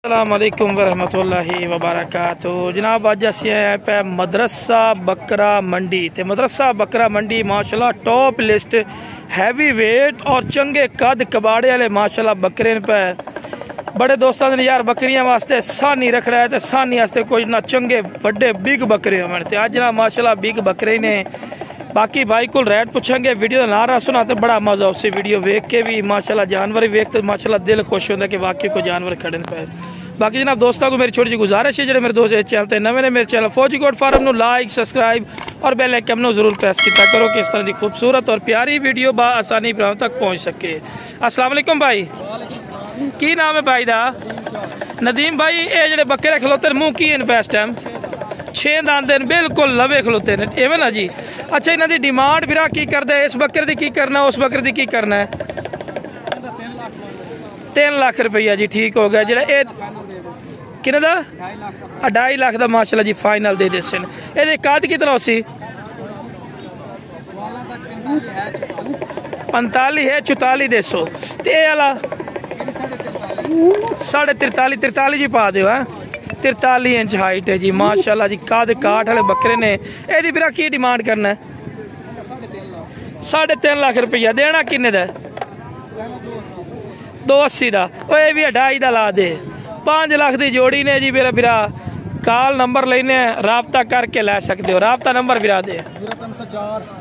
अस्सलामुअलैकुम वरहमतुल्लाहि वबरकातुहू। जनाब अज असी आए पे मदरसा बकरा मंडी ते मदरसा बकरा मंडी माशाल्लाह टॉप लिस्ट हैवी वेट और चंगे कद कबाड़े वाले माशाल्लाह बकरे पे बड़े दोस्तों ने यार बकरियां वास्ते सानी रखना है तो सानी वास्ते कोई ना चंगे बड़े बिग बकरे होने ते अज ना माशाल्लाह बिग बकरे ने। बाकी भाई को रेट पूछेंगे, वीडियो ना रहा सुना तो बड़ा मजा उसे वीडियो वेख के भी माशाल्लाह जानवर वेख तो माशाल्लाह दिल खुश होता है कि वाकई को जानवर खड़े पे। बाकी जनाब दोस्तों को मेरी छोटी जी गुजारिश है, जो मेरे दोस्त चैनल ते नवे ने मेरे चैनल फौजी गोट फार्म लाइक सब्सक्राइब और बेल आइकन जरूर प्रेस किया करो कि इस तरह की खूबसूरत और प्यारी वीडियो आसानी पर तक पहुँच सके। अस्सलाम वालेकुम भाई, की नाम है भाई दा? नदीम भाई, ये जो बकरे खलोते मुँह की इन इस टाइम 6 दांत बिल्कुल लवे खलोते ने एवं ना जी। अच्छा इन्हों की डिमांड फिर की करते है? इस बकरे की करना उस बकरे की की करना है? 3 लाख रुपया जी, ठीक हो गया। जो कि 2.5 लाख का माशाल्लाह जी फाइनल दे देते हैं। ये कद कितना सी? 45 है 44 देसो ते वाला 43.5 जी पा दो। 43 इंच हाइट है जी माशाल्लाह जी, कद काठ वाले बकरे ने। यदि फिर की डिमांड करना है? 3.5 लाख रुपया देना। किन्ने दा? 280 का। ये भी 2.5 का ला दे। 5 लाख की जोड़ी ने जी। मेरा बिरा कॉल नंबर लेने राबता करके लै सकते हो। राबता नंबर बिरा दे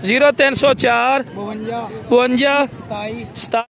0304 52 27